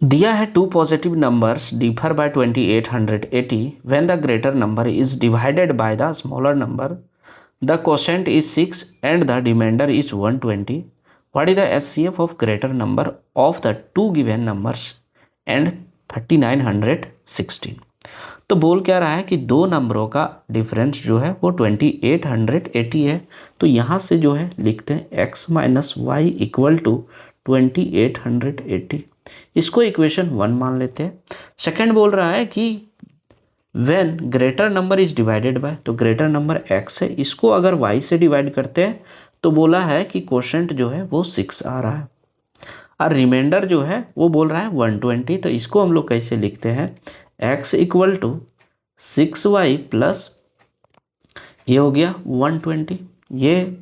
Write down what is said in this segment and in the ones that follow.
दिया है two positive numbers differ by 2880 when the greater number is divided by the smaller number, the quotient is 6 and the remainder is 120. What is the HCF of greater number of the two given numbers and 3916. तो बोल क्या रहा है कि दो नंबरों का difference जो है वो 2880 है। तो यहाँ से जो है लिखते हैं x माइनस वाई इक्वल टू 2880। इसको इक्वेशन 1 मान लेते हैं। सेकंड बोल रहा है कि when greater number is divided bye, तो ग्रेटर नंबर x है, इसको अगर y से डिवाइड करते हैं तो बोला है कि क्वोशेंट जो है वो 6 आ रहा है और रिमाइंडर जो है वो बोल रहा है 120। तो इसको हम लोग कैसे लिखते हैं, x equal to 6y plus ये हो गया 120। ये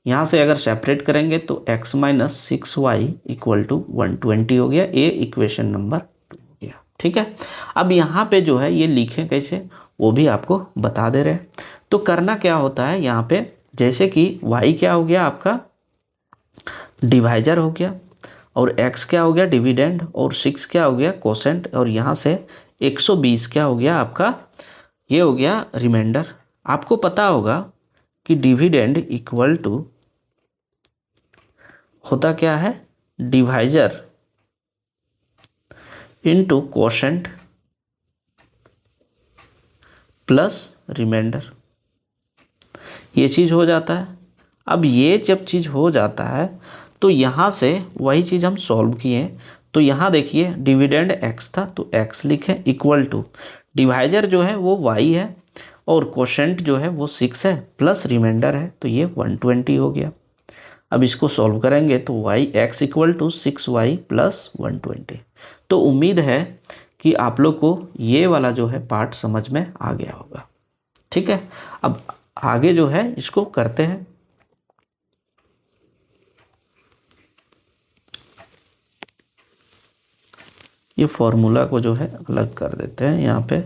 यहाँ से अगर सेपरेट करेंगे तो x minus 6y equal to 120 हो गया। ये इक्वेशन नंबर 2 हो गया। ठीक है, अब यहाँ पे जो है ये लिखें कैसे वो भी आपको बता दे रहे हैं। तो करना क्या होता है यहाँ पे, जैसे कि y क्या हो गया आपका डिवाइजर हो गया और x क्या हो गया डिविडेंड और 6 क्या हो गया कोसेंट और यहाँ से 120 क्या हो गया आपका ये हो गया रिमाइंडर। आपको पता होगा कि डिविडेंड इक्वल टू होता क्या है divisor into quotient plus remainder, ये चीज़ हो जाता है। अब ये जब चीज़ हो जाता है तो यहाँ से वही चीज़ हम सॉल्व किए। तो यहाँ देखिए डिविडेंड x था तो x लिखें इक्वल टू डिवाइजर जो है वो y है और क्वोशेंट जो है वो 6 है प्लस रिमाइंडर है तो ये 120 हो गया। अब इसको सॉल्व करेंगे तो x equal to 6y plus 120। तो उम्मीद है कि आप लोग को ये वाला जो है पार्ट समझ में आ गया होगा। ठीक है, अब आगे जो है इसको करते हैं। ये फॉर्मूला को जो है अलग कर देते हैं यहाँ पे।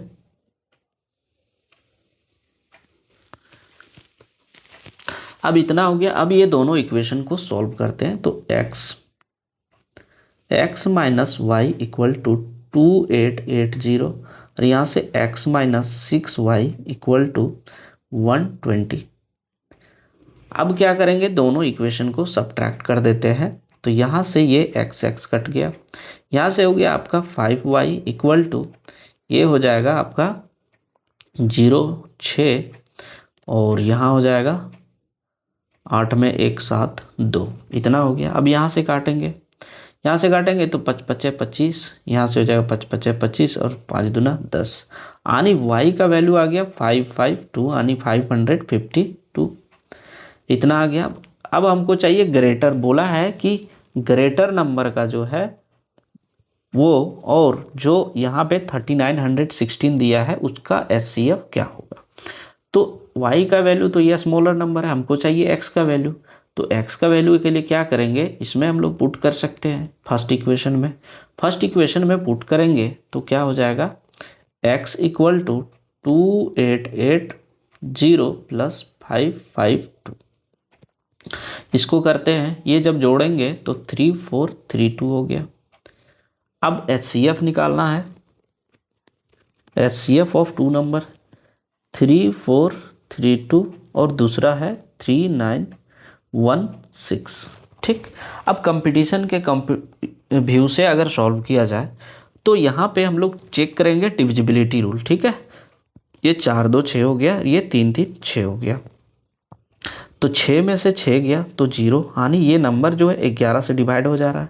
अब इतना हो गया। अब ये दोनों इक्वेशन को सॉल्व करते हैं तो x माइनस वाई इक्वल टू 2880 और यहाँ से x minus 6y equal to 120। अब क्या करेंगे, दोनों इक्वेशन को सब्ट्रैक्ट कर देते हैं। तो यहाँ से ये x कट गया, यहाँ से हो गया आपका 5y इक्वल टू ये हो जाएगा आपका 0 और यहाँ हो जाएगा 8 में 1 7 2, इतना हो गया। अब यहाँ से काटेंगे, यहाँ से काटेंगे तो 5 5 25, यहाँ से हो जाएगा 5 5 25 और 5 दूना 10, यानी y का वैल्यू आ गया 552 यानी 552, इतना आ गया। अब हमको चाहिए ग्रेटर, बोला है कि ग्रेटर नंबर का जो है वो और जो यहाँ पे 3916 दिया है उसका एचसीएफ क्या होगा। तो y का वैल्यू तो ये स्मॉलर नंबर है, हमको चाहिए x का वैल्यू। तो x का वैल्यू के लिए क्या करेंगे, इसमें हम लोग पुट कर सकते हैं फर्स्ट इक्वेशन में पुट करेंगे तो क्या हो जाएगा x इक्वल टू 2880 प्लस 552। इसको करते हैं, ये जब जोड़ेंगे तो 3432 हो गया। अब एचसीएफ निकालना है, एचसीएफ ऑफ टू नंबर 3432 और दूसरा है 3916। ठीक, अब कंपटीशन के व्यू से अगर सॉल्व किया जाए तो यहाँ पे हम लोग चेक करेंगे डिविजिबिलिटी रूल। ठीक है, ये 4 2 6 हो गया, ये 3 3 6 हो गया, तो 6 में से 6 गया तो 0, यानी ये नंबर जो है 11 से डिवाइड हो जा रहा है।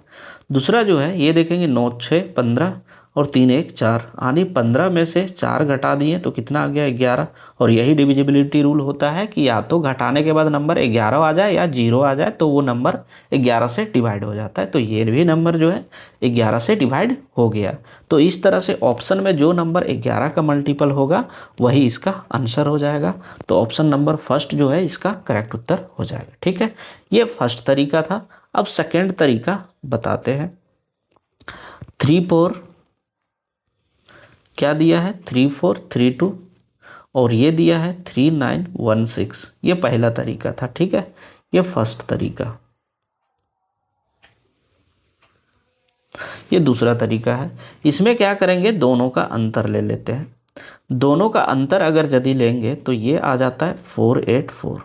दूसरा जो है ये देखेंगे 9 6 15 और 3 1 4, यानी 15 में से 4 घटा दिए तो कितना आ गया 11। और यही डिविजिबिलिटी रूल होता है कि या तो घटाने के बाद नंबर 11 आ जाए या 0 आ जाए तो वो नंबर 11 से डिवाइड हो जाता है। तो ये भी नंबर जो है 11 से डिवाइड हो गया। तो इस तरह से ऑप्शन में जो नंबर 11 का मल्टीपल होगा वही इसका आंसर हो जाएगा। तो ऑप्शन नंबर फर्स्ट जो है इसका करेक्ट उत्तर हो जाएगा। ठीक है, ये फर्स्ट तरीका था। अब सेकेंड तरीका बताते हैं। 3 4 क्या दिया है 3432 और ये दिया है 3916, ये पहला तरीका था। ठीक है, ये फर्स्ट तरीका। ये दूसरा तरीका है। इसमें क्या करेंगे, दोनों का अंतर ले लेते हैं। दोनों का अंतर अगर यदि लेंगे तो ये आ जाता है 484।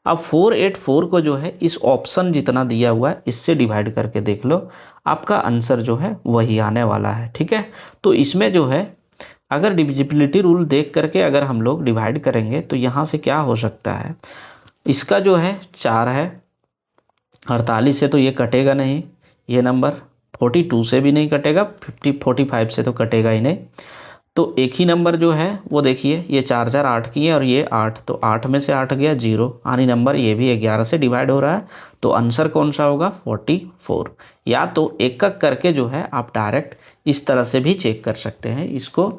अब 484 को जो है इस ऑप्शन जितना दिया हुआ है इससे डिवाइड करके देख लो, आपका आंसर जो है वही आने वाला है। ठीक है, तो इसमें जो है अगर डिविजिबिलिटी रूल देख करके अगर हम लोग डिवाइड करेंगे तो यहाँ से क्या हो सकता है, इसका जो है 4 है, 48 से तो ये कटेगा नहीं, ये नंबर 42 से भी नहीं कटेगा, 45 से तो कटेगा ही नहीं। तो एक ही नंबर जो है वो देखिए, ये 4 4 8 की है और ये 8, तो 8 में से 8 गया 0, यानी नंबर ये भी 11 से डिवाइड हो रहा है। तो आंसर कौन सा होगा, 44। या तो एक एक करके जो है आप डायरेक्ट इस तरह से भी चेक कर सकते हैं इसको,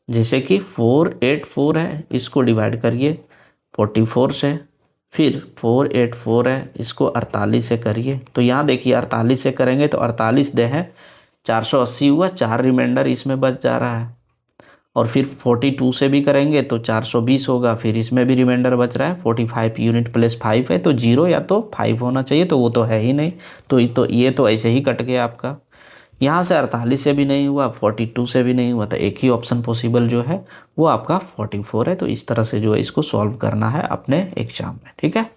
जैसे कि 484 है, इसको डिवाइड करिए 44 से, फिर 484 है, इसको 48 से करिए। तो यहाँ देखिए 48 से करेंगे तो 48 दे है 480 हुआ, 4 रिमाइंडर इसमें बच जा रहा है। और फिर 42 से भी करेंगे तो 420 होगा, फिर इसमें भी रिमाइंडर बच रहा है 45 यूनिट प्लस 5 है, तो 0 या तो 5 होना चाहिए, तो वो तो है ही नहीं। तो ये तो ऐसे ही कट गया आपका। यहाँ से 48 से भी नहीं हुआ, 42 से भी नहीं हुआ, तो एक ही ऑप्शन पॉसिबल जो है वो आपका 44 है। तो इस तरह से जो है इसको सॉल्व करना है अपने एग्जाम में। ठीक है।